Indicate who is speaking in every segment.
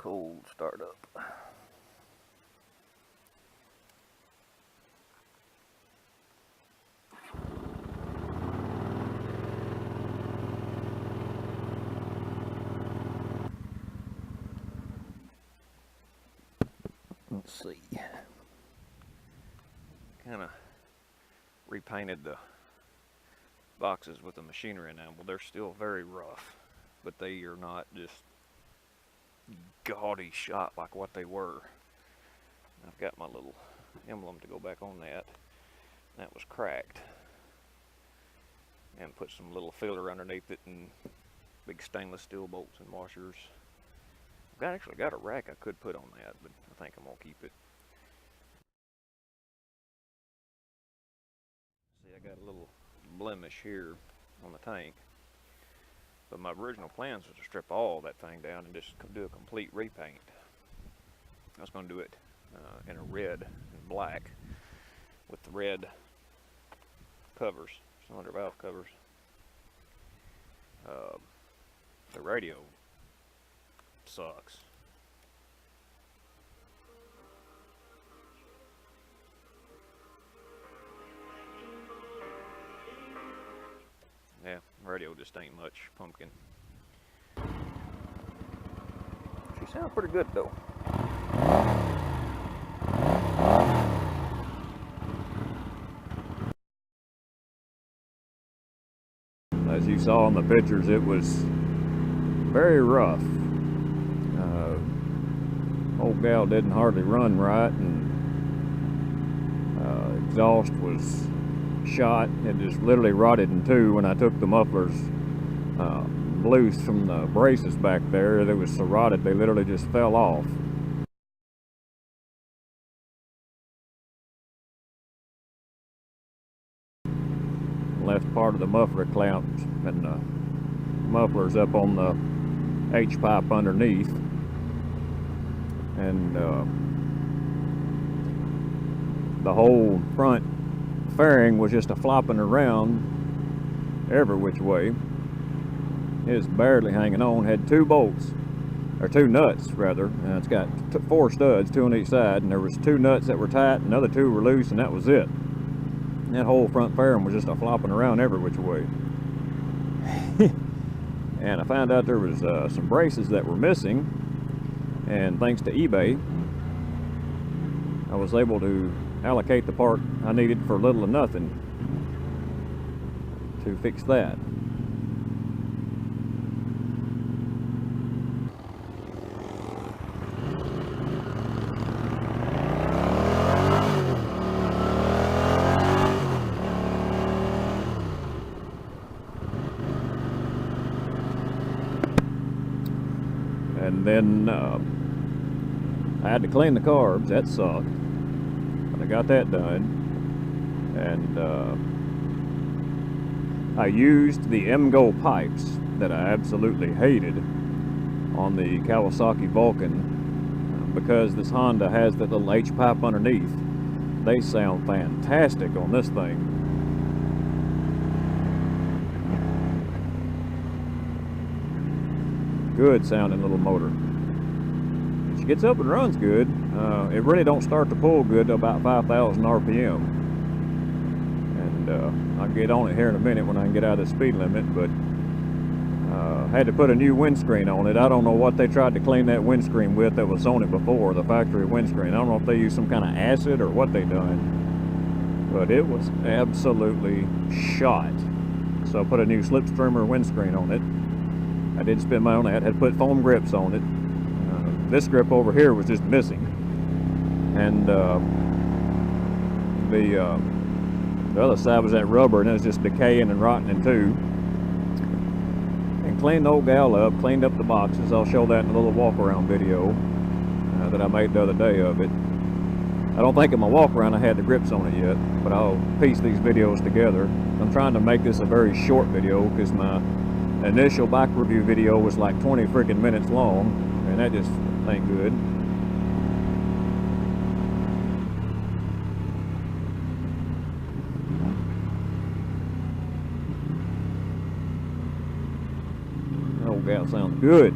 Speaker 1: cold startup. Let's see. Kind of repainted the boxes with the machinery enamel. They're still very rough, but they are not just gaudy shot like what they were. I've got my little emblem to go back on that. That was cracked. And put some little filler underneath it and big stainless steel bolts and washers. I've actually got a rack I could put on that, but I think I'm gonna keep it. See, I got a little blemish here on the tank, but my original plans was to strip all that thing down and just do a complete repaint. I was going to do it in a red and black with the red covers, cylinder valve covers. The radio sucks. Yeah, radio just ain't much pumpkin. She sounds pretty good though. As you saw in the pictures, it was very rough. Old gal didn't hardly run right, and exhaust was shot. It just literally rotted in two when I took the mufflers loose from the braces back there. They was so rotted they literally just fell off. Left part of the muffler clamps and the mufflers up on the H-pipe underneath, and the whole front fairing was just a flopping around every which way. It was barely hanging on. Had two bolts, or two nuts rather, and it's got four studs, two on each side, and there was two nuts that were tight and the other two were loose, and that was it. And that whole front fairing was just a flopping around every which way. And I found out there was some braces that were missing, and thanks to eBay I was able to allocate the part I needed for little or nothing to fix that. And then I had to clean the carbs. That sucked. But I got that done. And I used the M-Go pipes that I absolutely hated on the Kawasaki Vulcan because this Honda has that little H-pipe underneath. They sound fantastic on this thing. Good sounding little motor. She gets up and runs good. It really don't start to pull good to about 5,000 RPM. And I'll get on it here in a minute when I can get out of the speed limit, but had to put a new windscreen on it. I don't know what they tried to clean that windscreen with that was on it before, the factory windscreen. I don't know if they used some kind of acid or what they done, but it was absolutely shot. So I put a new slipstreamer windscreen on it. I did spend money on that. Had put foam grips on it. This grip over here was just missing, and the other side was that rubber, and it was just decaying and rotting in two. And cleaned the old gal up, cleaned up the boxes. I'll show that in a little walk around video that I made the other day of it. I don't think in my walk around I had the grips on it yet, but I'll piece these videos together. I'm trying to make this a very short video because my initial bike review video was like 20 freaking minutes long, and that just ain't good. That old gal sounds good.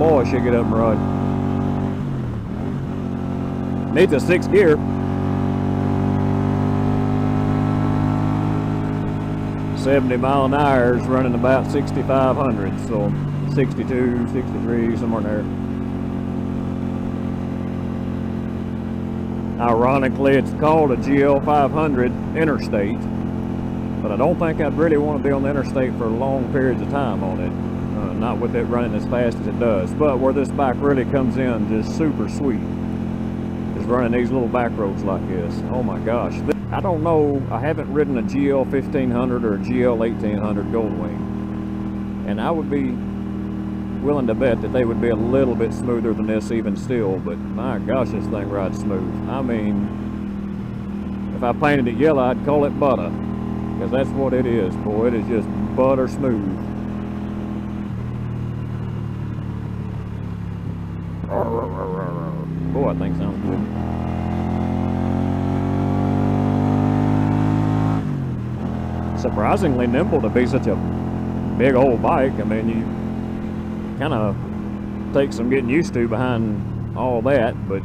Speaker 1: boy, should get up and run. Needs a 6th gear. 70 mile an hour is running about 6,500, so 62, 63, somewhere in there. Ironically, it's called a GL500 Interstate, but I don't think I'd really want to be on the interstate for long periods of time on it, not with it running as fast as it does. But where this bike really comes in just super sweet is running these little back roads like this. Oh my gosh. I don't know, I haven't ridden a GL500 or a GL1800 Goldwing, and I would be willing to bet that they would be a little bit smoother than this even still, but my gosh, this thing rides smooth. I mean, if I painted it yellow, I'd call it butter, because that's what it is, boy. It is just butter smooth. Boy, that thing sounds good. Surprisingly nimble to be such a big old bike. I mean, you kind of take some getting used to behind all that, but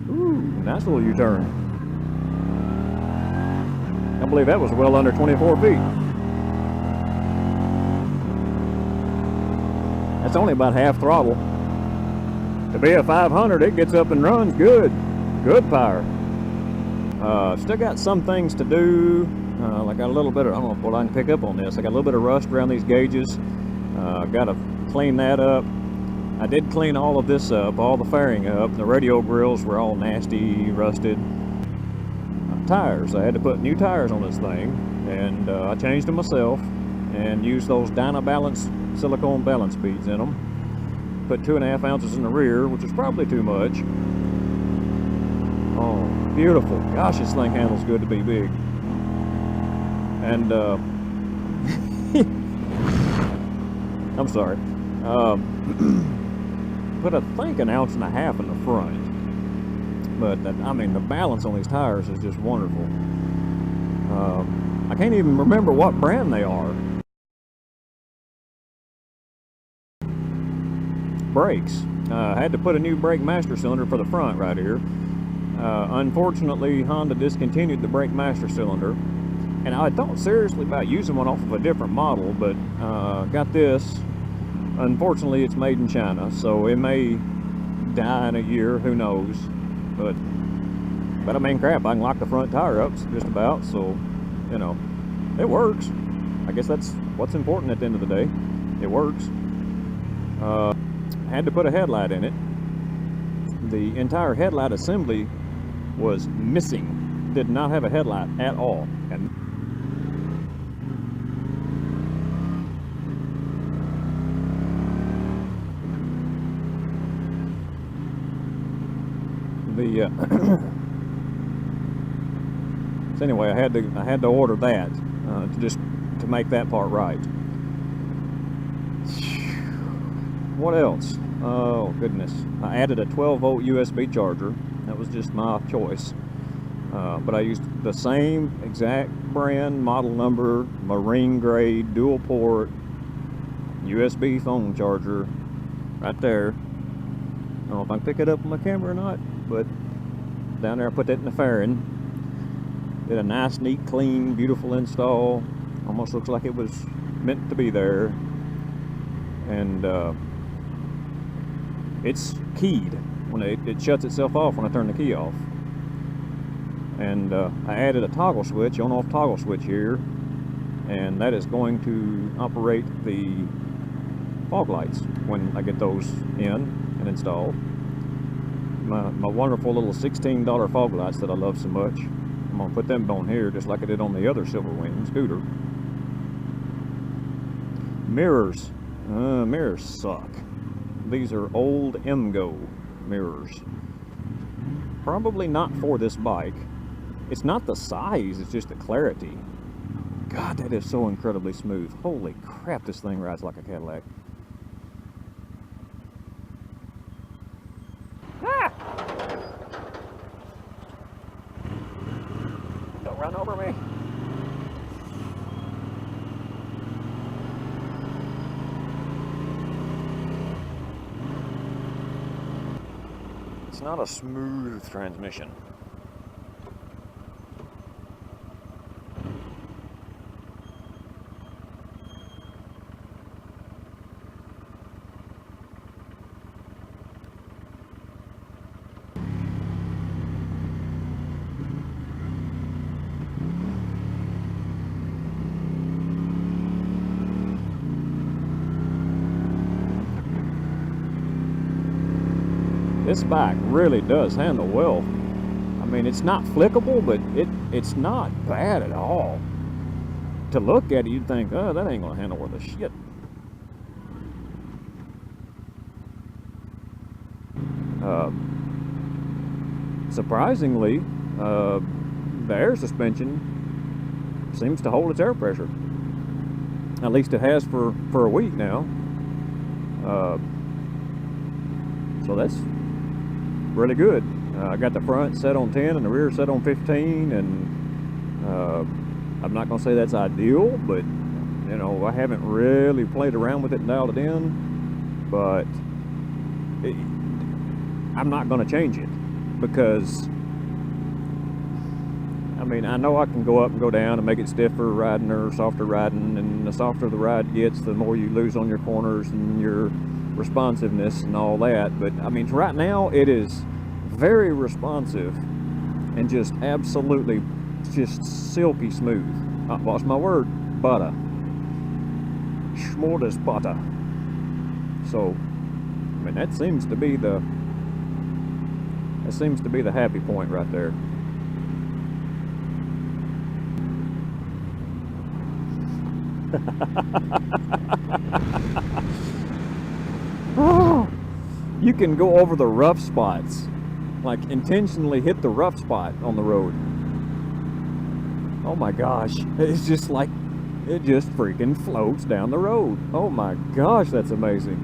Speaker 1: ooh, nice little U-turn. I believe that was well under 24 feet. That's only about half throttle. To be a 500, it gets up and runs good. Good power. Still got some things to do. I got a little bit of, I don't know what I can pick up on this. I got a little bit of rust around these gauges. Got to clean that up. I did clean all of this up, all the fairing up. The radio grills were all nasty, rusted. Tires, I had to put new tires on this thing, and I changed them myself and used those Dynabalance silicone balance beads in them. Put 2.5 ounces in the rear, which is probably too much. Oh, beautiful. Gosh, this thing handles good to be big. And I'm sorry, put I think 1.5 ounces in the front. But I mean, the balance on these tires is just wonderful. I can't even remember what brand they are. Brakes. I had to put a new brake master cylinder for the front right here. Unfortunately, Honda discontinued the brake master cylinder, and I thought seriously about using one off of a different model, but got this. Unfortunately, it's made in China, so it may die in a year, who knows. But I mean, crap, I can lock the front tire up just about, so, you know, it works. I guess that's what's important at the end of the day. It works. Had to put a headlight in it. The entire headlight assembly was missing. Did not have a headlight at all. And so anyway, I had to order that to make that part right. What else? Oh goodness! I added a 12-volt USB charger. That was just my choice, but I used the same exact brand, model number, marine grade, dual port USB phone charger, right there. I don't know if I can pick it up on my camera or not, but down there I put that in the fairing. Did a nice, neat, clean, beautiful install. Almost looks like it was meant to be there. And it's keyed when it shuts itself off when I turn the key off. And I added a toggle switch, on-off toggle switch here, and that is going to operate the fog lights when I get those in and installed. My wonderful little $16 fog lights that I love so much. I'm going to put them on here just like I did on the other Silverwing scooter. Mirrors. Mirrors suck. These are old MGO mirrors. Probably not for this bike. It's not the size, it's just the clarity. God, that is so incredibly smooth. Holy crap, this thing rides like a Cadillac. Ah! Don't run over me. It's not a smooth transmission. This bike really does handle well. I mean, it's not flickable, but it's not bad at all. To look at it, you'd think, oh, that ain't gonna handle worth a shit. Surprisingly, the air suspension seems to hold its air pressure. At least it has for a week now. So that's really good. I got the front set on 10 and the rear set on 15, and I'm not going to say that's ideal, but you know, I haven't really played around with it and dialed it in, but I'm not going to change it because I mean, I know I can go up and go down and make it stiffer riding or softer riding, and the softer the ride gets, the more you lose on your corners and your responsiveness and all that. But I mean, right now it is very responsive and just absolutely just silky smooth. What's my word? Butter. Schmordes butter. So I mean, that seems to be the happy point right there. Oh, you can go over the rough spots, like intentionally hit the rough spot on the road. Oh my gosh, it's just like it just freaking floats down the road. Oh my gosh, that's amazing.